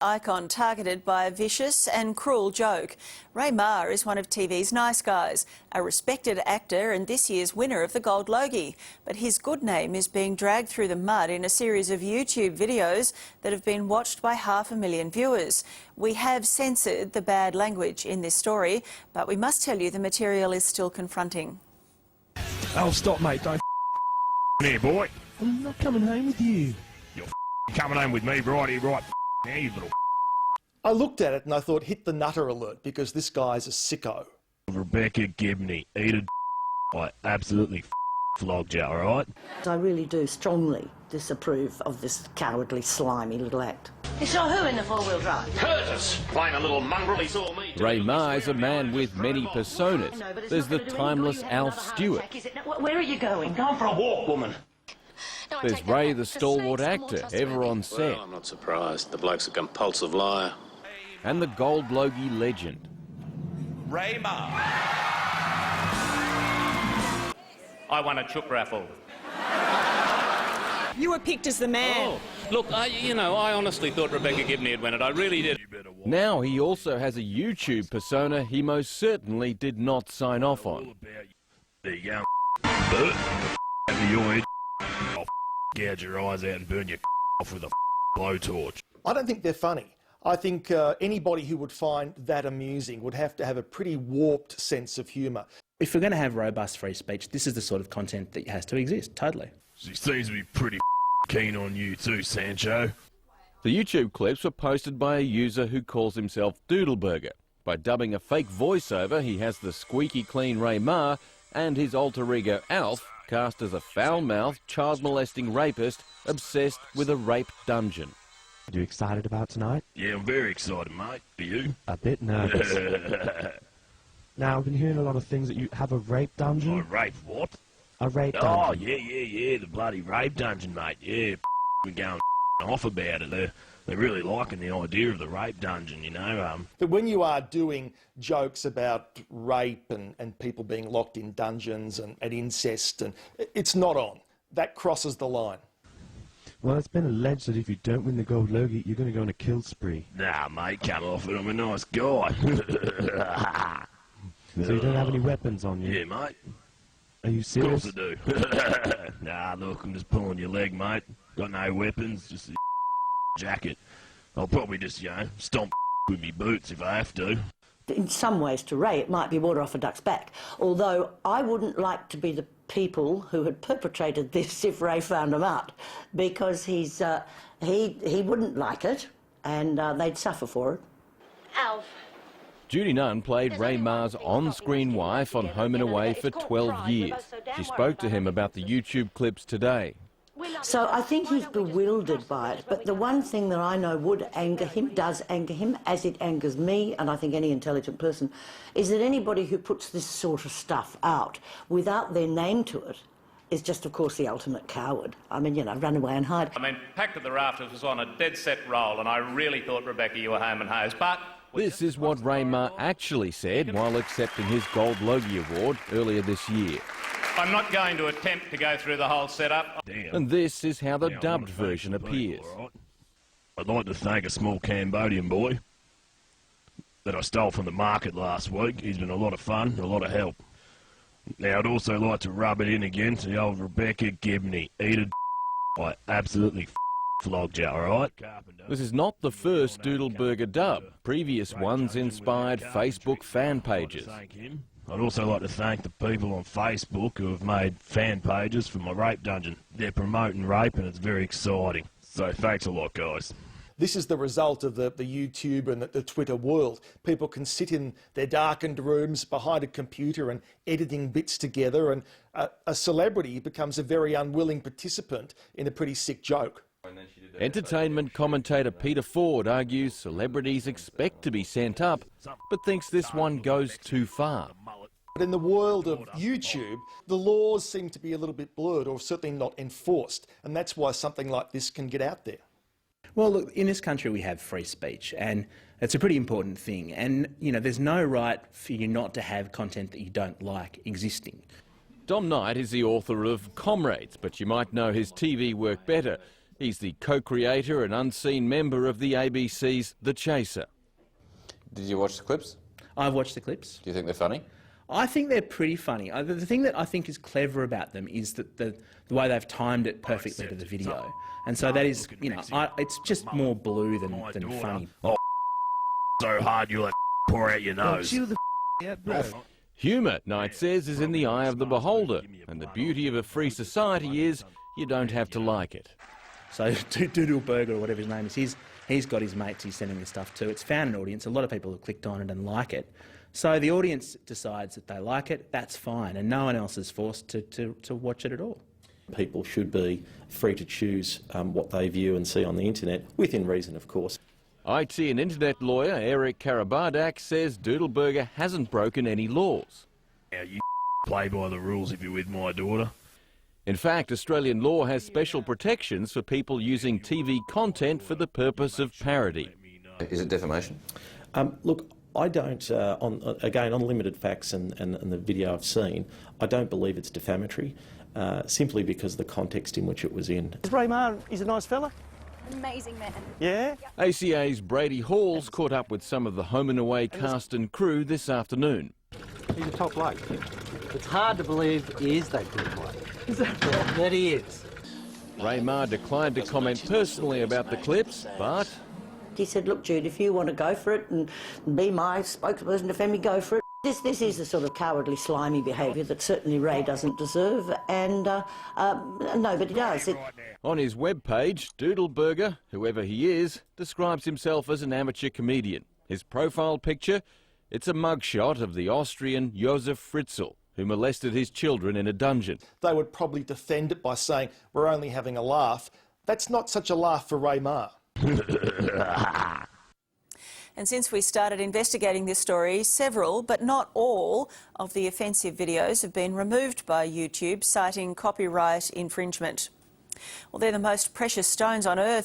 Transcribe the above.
Icon targeted by a vicious and cruel joke. Ray Meagher is one of TV's nice guys, a respected actor and this year's winner of the Gold Logie. But his good name is being dragged through the mud in a series of YouTube videos that have been watched by 500,000 viewers. We have censored the bad language in this story, but we must tell you the material is still confronting. Oh, stop, mate. Don't here, boy. I'm not coming home with you. You're coming home with me right here, right now, you little. I looked at it and I thought, hit the nutter alert, because this guy's a sicko. Rebecca Gibney, eat a I absolutely flogged you, all right? I really do strongly disapprove of this cowardly, slimy little act. You saw who in the four-wheel drive? Curtis, playing a little mongrel, he saw me. Ray Meagher is a man with many personas. There's the timeless Alf Stewart. Where are you going? Going for a walk, woman. There's Ray, the stalwart actor, ever on set. Well, I'm not surprised. The bloke's a compulsive liar. And the Gold Logie legend. Ray Meagher. I won a chook raffle. You were picked as the man. Oh, look, I honestly thought Rebecca Gibney had won it. I really did. Now he also has a YouTube persona he most certainly did not sign off on. There you go. Over your head. I'll gouge your eyes out and burn your off with a blowtorch. I don't think they're funny. I think anybody who would find that amusing would have to have a pretty warped sense of humour. If we're going to have robust free speech, this is the sort of content that has to exist, totally. She seems to be pretty keen on you too, Sancho. The YouTube clips were posted by a user who calls himself Doodleburger. By dubbing a fake voiceover, he has the squeaky clean Ray Meagher and his alter ego Alf cast as a foul-mouthed, child-molesting rapist obsessed with a rape dungeon. Are you excited about tonight? Yeah, I'm very excited, mate. Are you? A bit nervous. Now, I've been hearing a lot of things that you have a rape dungeon. Oh, rape what? A rape dungeon. Oh, yeah, the bloody rape dungeon, mate. Yeah, we're going off about it. They're really liking the idea of the rape dungeon, you know. But when you are doing jokes about rape and people being locked in dungeons and incest, and it's not on. That crosses the line. Well, it's been alleged that if you don't win the Gold Logie, you're going to go on a kill spree. Nah, mate, come off it. I'm a nice guy. So you don't have any weapons on you? Yeah, mate. Are you serious? Of course I do. Nah, look, I'm just pulling your leg, mate. Got no weapons, just a jacket. I'll probably just, stomp with me boots if I have to. In some ways, to Ray, it might be water off a duck's back. Although I wouldn't like to be the people who had perpetrated this if Ray found them out, because he wouldn't like it, and they'd suffer for it. Alf. Judy Nunn played Ray Meagher's on-screen wife on Home and Away for 12 years. She spoke to him about the YouTube clips today. So I think he's bewildered by it, but the one thing that I know would anger him, does anger him, as it angers me, and I think any intelligent person, is that anybody who puts this sort of stuff out without their name to it is just, of course, the ultimate coward. I mean, run away and hide. I mean, Pact of the Rafters was on a dead-set roll, and I really thought, Rebecca, you were home and hosed, but... This is what Ray Meagher actually said while accepting his Gold Logie Award earlier this year. I'm not going to attempt to go through the whole setup. Damn. And this is how the dubbed version appears. Right. I'd like to thank a small Cambodian boy that I stole from the market last week. He's been a lot of fun, a lot of help. Now, I'd also like to rub it in again to the old Rebecca Gibney. Eat a I absolutely flogged you, all right? This is not the first Doodleburger dub. Previous ones inspired Facebook fan pages. I'd also like to thank the people on Facebook who have made fan pages for my rape dungeon. They're promoting rape and it's very exciting. So thanks a lot, guys. This is the result of the YouTube and the Twitter world. People can sit in their darkened rooms behind a computer and editing bits together, and a celebrity becomes a very unwilling participant in a pretty sick joke. Entertainment commentator Peter Ford argues celebrities expect to be sent up, but thinks this one goes too far. But in the world of YouTube, the laws seem to be a little bit blurred, or certainly not enforced, and that's why something like this can get out there. Well, look, in this country we have free speech, and it's a pretty important thing. And, there's no right for you not to have content that you don't like existing. Dom Knight is the author of Comrades, but you might know his TV work better. He's the co-creator and unseen member of the ABC's The Chaser. Did you watch the clips? I've watched the clips. Do you think they're funny? I think they're pretty funny. The thing that I think is clever about them is that the way they've timed it perfectly to the video. And so that is, you know, it's just more blue than funny. Oh, so hard you'll pour out your nose. Humour, Knight says, is in the eye of the beholder, and the beauty of a free society is you don't have to like it. So Doodleburger, or whatever his name is, he's got his mates he's sending this stuff to. It's found an audience. A lot of people have clicked on it and like it. So the audience decides that they like it, that's fine, and no one else is forced to watch it at all. People should be free to choose what they view and see on the internet, within reason, of course. IT and internet lawyer Eric Karabardak says Doodleburger hasn't broken any laws. Now you play by the rules if you're with my daughter. In fact, Australian law has special protections for people using TV content for the purpose of parody. Is it defamation? Look, I don't, on limited facts and the video I've seen, I don't believe it's defamatory, simply because of the context in which it was in. Ray Meagher, he's a nice fella. Amazing man. Yeah? ACA's Brady Halls caught up with some of the Home and Away cast and crew this afternoon. He's a top bloke. It's hard to believe he is that good bloke. Is that right? That he is. Ray Meagher declined to comment personally about the clips, but He said, look, Jude, if you want to go for it and be my spokesperson, defend me, go for it. This is the sort of cowardly, slimy behaviour that certainly Ray doesn't deserve, and nobody does. On his webpage, Doodleburger, whoever he is, describes himself as an amateur comedian. His profile picture, it's a mugshot of the Austrian Josef Fritzl, who molested his children in a dungeon. They would probably defend it by saying, we're only having a laugh. That's not such a laugh for Ray Meagher. And since we started investigating this story, several, but not all, of the offensive videos have been removed by YouTube, citing copyright infringement. Well, they're the most precious stones on earth.